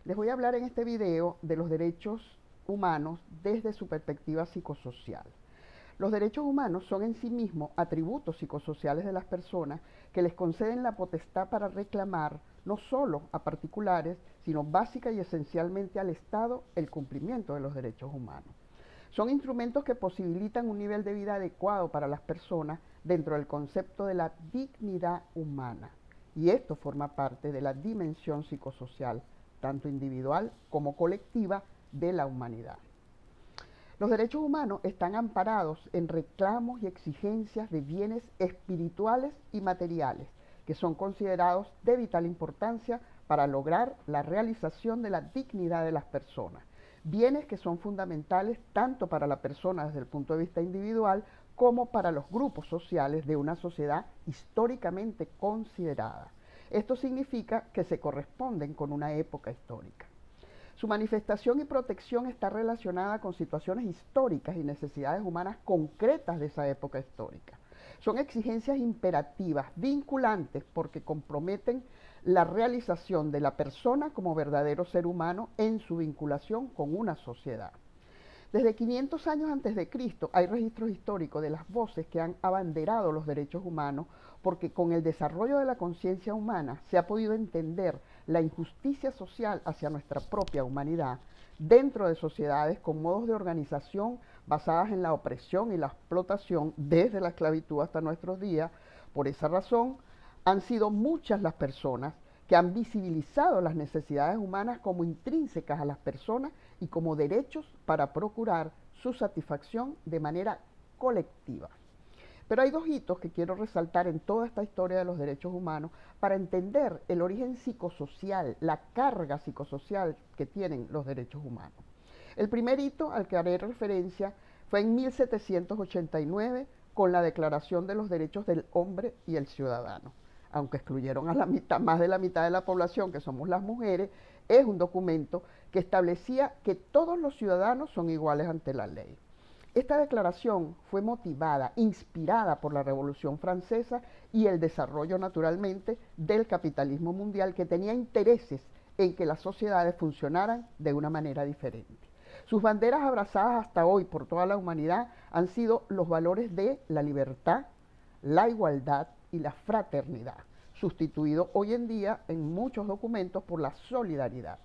Les voy a hablar en este video de los derechos humanos desde su perspectiva psicosocial. Los derechos humanos son en sí mismos atributos psicosociales de las personas que les conceden la potestad para reclamar no solo a particulares, sino básica y esencialmente al Estado el cumplimiento de los derechos humanos. Son instrumentos que posibilitan un nivel de vida adecuado para las personas dentro del concepto de la dignidad humana. Y esto forma parte de la dimensión psicosocial, tanto individual como colectiva, de la humanidad. Los derechos humanos están amparados en reclamos y exigencias de bienes espirituales y materiales, que son considerados de vital importancia para lograr la realización de la dignidad de las personas. Bienes que son fundamentales tanto para la persona desde el punto de vista individual como para los grupos sociales de una sociedad históricamente considerada. Esto significa que se corresponden con una época histórica. Su manifestación y protección está relacionada con situaciones históricas y necesidades humanas concretas de esa época histórica. Son exigencias imperativas, vinculantes, porque comprometen la realización de la persona como verdadero ser humano en su vinculación con una sociedad. Desde 500 años antes de Cristo hay registros históricos de las voces que han abanderado los derechos humanos, porque con el desarrollo de la conciencia humana se ha podido entender la injusticia social hacia nuestra propia humanidad dentro de sociedades con modos de organización basadas en la opresión y la explotación desde la esclavitud hasta nuestros días. Por esa razón, han sido muchas las personas que han visibilizado las necesidades humanas como intrínsecas a las personas y como derechos para procurar su satisfacción de manera colectiva. Pero hay dos hitos que quiero resaltar en toda esta historia de los derechos humanos para entender el origen psicosocial, la carga psicosocial que tienen los derechos humanos. El primer hito al que haré referencia fue en 1789 con la Declaración de los Derechos del Hombre y el Ciudadano. Aunque excluyeron a la mitad, más de la mitad de la población, que somos las mujeres, es un documento que establecía que todos los ciudadanos son iguales ante la ley. Esta declaración fue motivada, inspirada por la Revolución Francesa y el desarrollo, naturalmente, del capitalismo mundial, que tenía intereses en que las sociedades funcionaran de una manera diferente. Sus banderas abrazadas hasta hoy por toda la humanidad han sido los valores de la libertad, la igualdad y la fraternidad, sustituido hoy en día en muchos documentos por la solidaridad.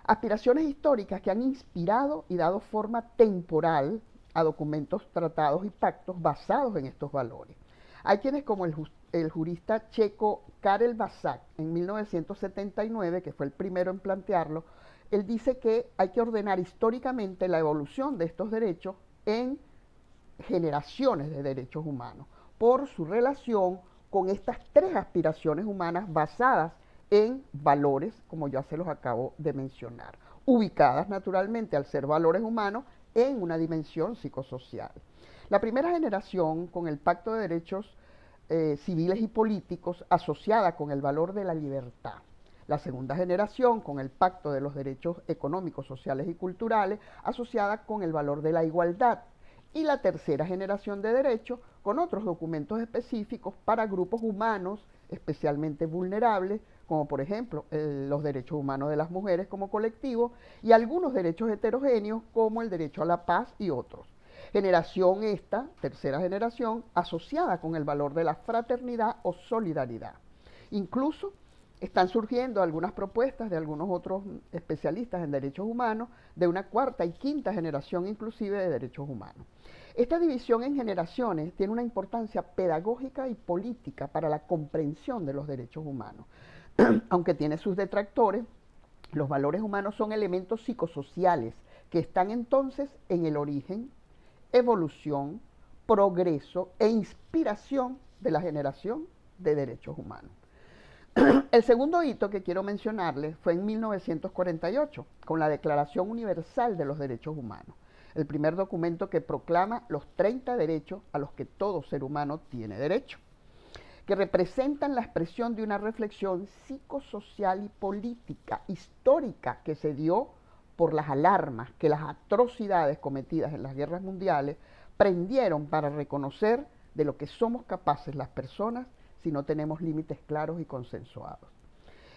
Aspiraciones históricas que han inspirado y dado forma temporal a documentos, tratados y pactos basados en estos valores. Hay quienes, como el jurista checo Karel Basak, en 1979, que fue el primero en plantearlo, él dice que hay que ordenar históricamente la evolución de estos derechos en generaciones de derechos humanos, por su relación con estas tres aspiraciones humanas basadas en valores, como ya se los acabo de mencionar, ubicadas naturalmente al ser valores humanos en una dimensión psicosocial. La primera generación, con el Pacto de Derechos Civiles y Políticos, asociada con el valor de la libertad. La segunda generación, con el Pacto de los Derechos Económicos, Sociales y Culturales, asociada con el valor de la igualdad. Y la tercera generación de derechos, con otros documentos específicos para grupos humanos especialmente vulnerables, como por ejemplo los derechos humanos de las mujeres como colectivo, y algunos derechos heterogéneos como el derecho a la paz y otros. Generación esta, tercera generación, asociada con el valor de la fraternidad o solidaridad. Incluso están surgiendo algunas propuestas de algunos otros especialistas en derechos humanos de una cuarta y quinta generación inclusive de derechos humanos. Esta división en generaciones tiene una importancia pedagógica y política para la comprensión de los derechos humanos. Aunque tiene sus detractores, los valores humanos son elementos psicosociales que están entonces en el origen, evolución, progreso e inspiración de la generación de derechos humanos. El segundo hito que quiero mencionarles fue en 1948, con la Declaración Universal de los Derechos Humanos, el primer documento que proclama los 30 derechos a los que todo ser humano tiene derecho, que representan la expresión de una reflexión psicosocial y política histórica que se dio por las alarmas que las atrocidades cometidas en las guerras mundiales prendieron para reconocer de lo que somos capaces las personas si no tenemos límites claros y consensuados.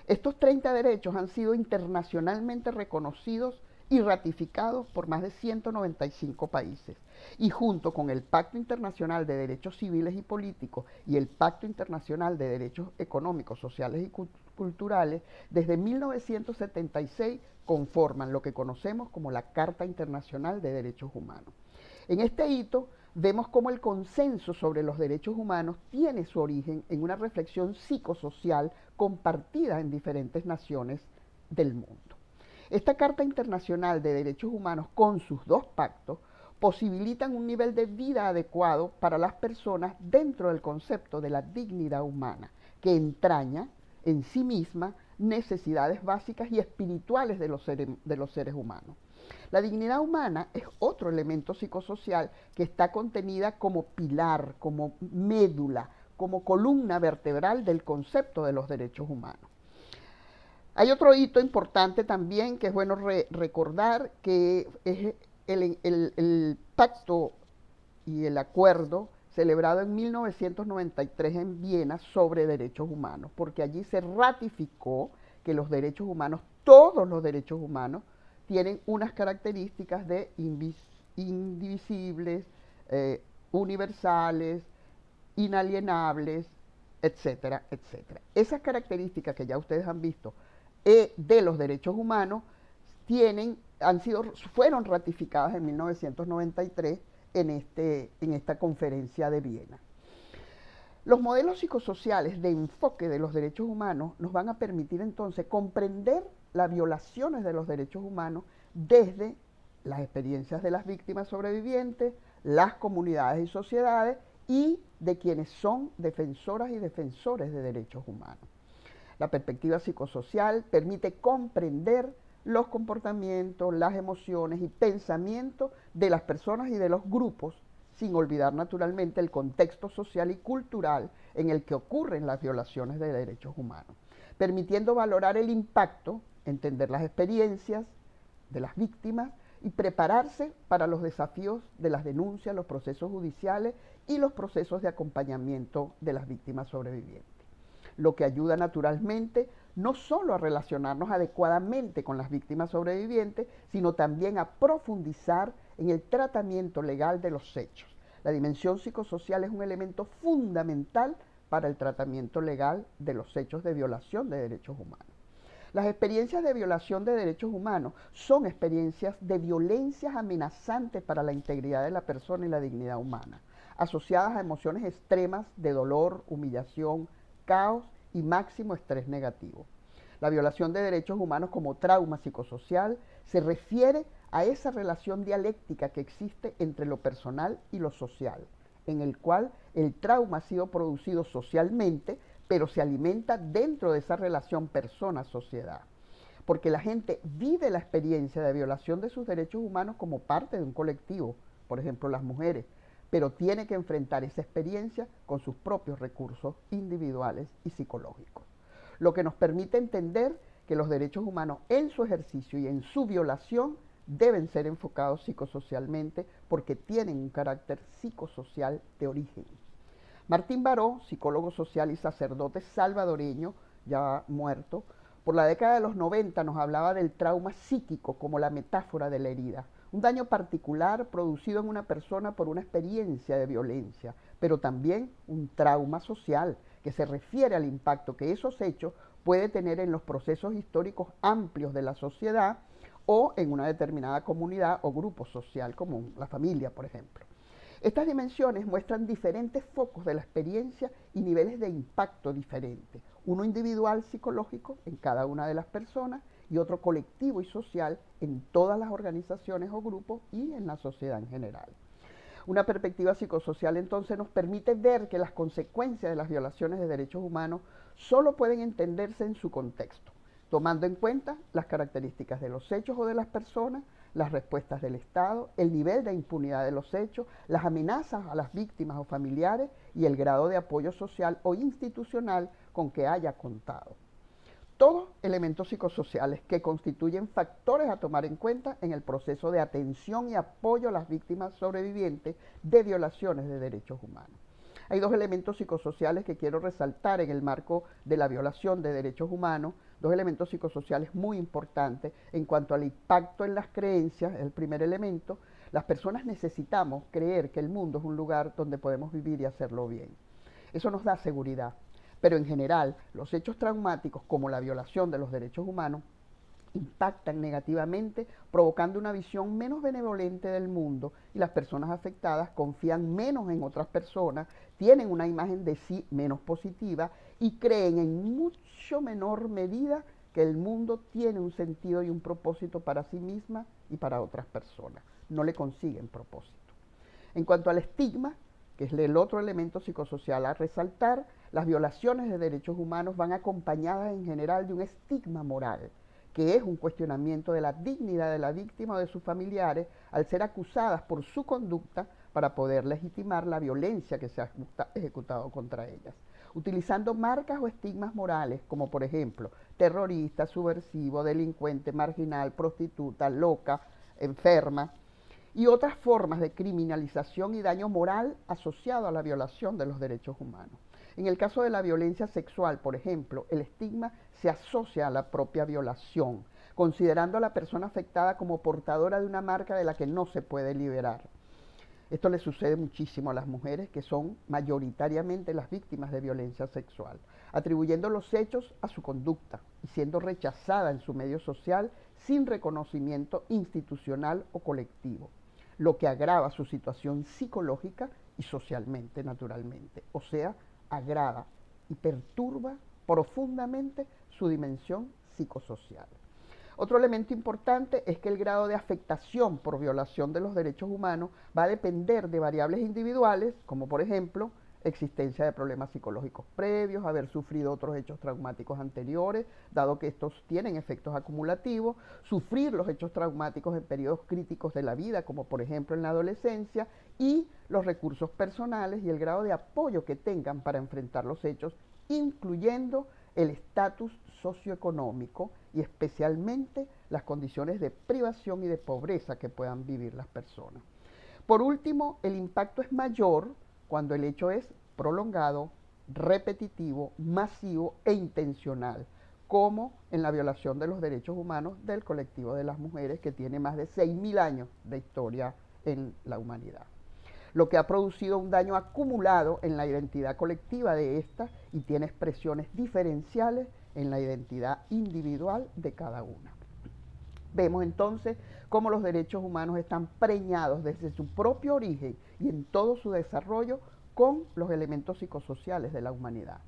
Estos 30 derechos han sido internacionalmente reconocidos y ratificados por más de 195 países. Y junto con el Pacto Internacional de Derechos Civiles y Políticos y el Pacto Internacional de Derechos Económicos, Sociales y Culturales, desde 1976 conforman lo que conocemos como la Carta Internacional de Derechos Humanos. En este hito vemos cómo el consenso sobre los derechos humanos tiene su origen en una reflexión psicosocial compartida en diferentes naciones del mundo. Esta Carta Internacional de Derechos Humanos, con sus dos pactos, posibilitan un nivel de vida adecuado para las personas dentro del concepto de la dignidad humana, que entraña en sí misma necesidades básicas y espirituales de los seres humanos. La dignidad humana es otro elemento psicosocial que está contenida como pilar, como médula, como columna vertebral del concepto de los derechos humanos. Hay otro hito importante también que es bueno recordar, que es el pacto y el acuerdo celebrado en 1993 en Viena sobre derechos humanos, porque allí se ratificó que los derechos humanos, todos los derechos humanos, tienen unas características de indivisibles, universales, inalienables, etcétera, etcétera. Esas características que ya ustedes han visto de los derechos humanos fueron ratificadas en 1993 en esta conferencia de Viena. Los modelos psicosociales de enfoque de los derechos humanos nos van a permitir entonces comprender las violaciones de los derechos humanos desde las experiencias de las víctimas sobrevivientes, las comunidades y sociedades y de quienes son defensoras y defensores de derechos humanos. La perspectiva psicosocial permite comprender los comportamientos, las emociones y pensamientos de las personas y de los grupos, sin olvidar naturalmente el contexto social y cultural en el que ocurren las violaciones de derechos humanos, permitiendo valorar el impacto, entender las experiencias de las víctimas y prepararse para los desafíos de las denuncias, los procesos judiciales y los procesos de acompañamiento de las víctimas sobrevivientes. Lo que ayuda naturalmente no solo a relacionarnos adecuadamente con las víctimas sobrevivientes, sino también a profundizar en el tratamiento legal de los hechos. La dimensión psicosocial es un elemento fundamental para el tratamiento legal de los hechos de violación de derechos humanos. Las experiencias de violación de derechos humanos son experiencias de violencias amenazantes para la integridad de la persona y la dignidad humana, asociadas a emociones extremas de dolor, humillación, caos y máximo estrés negativo. La violación de derechos humanos como trauma psicosocial se refiere a esa relación dialéctica que existe entre lo personal y lo social, en el cual el trauma ha sido producido socialmente, pero se alimenta dentro de esa relación persona-sociedad. Porque la gente vive la experiencia de violación de sus derechos humanos como parte de un colectivo, por ejemplo las mujeres, pero tiene que enfrentar esa experiencia con sus propios recursos individuales y psicológicos. Lo que nos permite entender que los derechos humanos en su ejercicio y en su violación deben ser enfocados psicosocialmente porque tienen un carácter psicosocial de origen. Martín Baró, psicólogo social y sacerdote salvadoreño, ya muerto, por la década de los 90 nos hablaba del trauma psíquico como la metáfora de la herida, un daño particular producido en una persona por una experiencia de violencia, pero también un trauma social que se refiere al impacto que esos hechos puede tener en los procesos históricos amplios de la sociedad o en una determinada comunidad o grupo social, como la familia, por ejemplo. Estas dimensiones muestran diferentes focos de la experiencia y niveles de impacto diferentes, uno individual psicológico en cada una de las personas y otro colectivo y social en todas las organizaciones o grupos y en la sociedad en general. Una perspectiva psicosocial entonces nos permite ver que las consecuencias de las violaciones de derechos humanos solo pueden entenderse en su contexto, tomando en cuenta las características de los hechos o de las personas, las respuestas del Estado, el nivel de impunidad de los hechos, las amenazas a las víctimas o familiares y el grado de apoyo social o institucional con que haya contado. Todos elementos psicosociales que constituyen factores a tomar en cuenta en el proceso de atención y apoyo a las víctimas sobrevivientes de violaciones de derechos humanos. Hay dos elementos psicosociales que quiero resaltar en el marco de la violación de derechos humanos, dos elementos psicosociales muy importantes en cuanto al impacto en las creencias, el primer elemento. Las personas necesitamos creer que el mundo es un lugar donde podemos vivir y hacerlo bien. Eso nos da seguridad, pero en general los hechos traumáticos como la violación de los derechos humanos impactan negativamente, provocando una visión menos benevolente del mundo y las personas afectadas confían menos en otras personas, tienen una imagen de sí menos positiva y creen en mucho menor medida que el mundo tiene un sentido y un propósito para sí misma y para otras personas. No le consiguen propósito. En cuanto al estigma, que es el otro elemento psicosocial a resaltar, las violaciones de derechos humanos van acompañadas en general de un estigma moral, que es un cuestionamiento de la dignidad de la víctima o de sus familiares al ser acusadas por su conducta para poder legitimar la violencia que se ha ejecutado contra ellas, utilizando marcas o estigmas morales como por ejemplo terrorista, subversivo, delincuente, marginal, prostituta, loca, enferma, y otras formas de criminalización y daño moral asociado a la violación de los derechos humanos. En el caso de la violencia sexual, por ejemplo, el estigma se asocia a la propia violación, considerando a la persona afectada como portadora de una marca de la que no se puede liberar. Esto le sucede muchísimo a las mujeres que son mayoritariamente las víctimas de violencia sexual, atribuyendo los hechos a su conducta y siendo rechazada en su medio social sin reconocimiento institucional o colectivo, lo que agrava su situación psicológica y socialmente, naturalmente, o sea, agrava y perturba profundamente su dimensión psicosocial. Otro elemento importante es que el grado de afectación por violación de los derechos humanos va a depender de variables individuales, como por ejemplo, existencia de problemas psicológicos previos, haber sufrido otros hechos traumáticos anteriores, dado que estos tienen efectos acumulativos, sufrir los hechos traumáticos en periodos críticos de la vida, como por ejemplo en la adolescencia, y los recursos personales y el grado de apoyo que tengan para enfrentar los hechos, incluyendo el estatus socioeconómico y especialmente las condiciones de privación y de pobreza que puedan vivir las personas. Por último, el impacto es mayor cuando el hecho es prolongado, repetitivo, masivo e intencional, como en la violación de los derechos humanos del colectivo de las mujeres, que tiene más de 6.000 años de historia en la humanidad, lo que ha producido un daño acumulado en la identidad colectiva de esta y tiene expresiones diferenciales en la identidad individual de cada una. Vemos entonces cómo los derechos humanos están preñados desde su propio origen y en todo su desarrollo con los elementos psicosociales de la humanidad.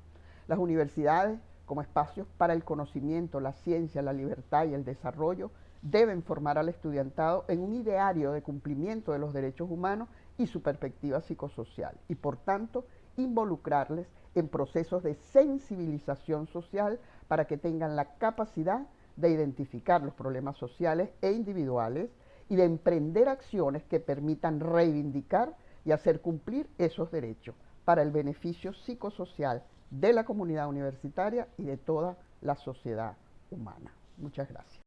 Las universidades, como espacios para el conocimiento, la ciencia, la libertad y el desarrollo, deben formar al estudiantado en un ideario de cumplimiento de los derechos humanos y su perspectiva psicosocial, y por tanto involucrarles en procesos de sensibilización social para que tengan la capacidad de identificar los problemas sociales e individuales y de emprender acciones que permitan reivindicar y hacer cumplir esos derechos para el beneficio psicosocial de la comunidad universitaria y de toda la sociedad humana. Muchas gracias.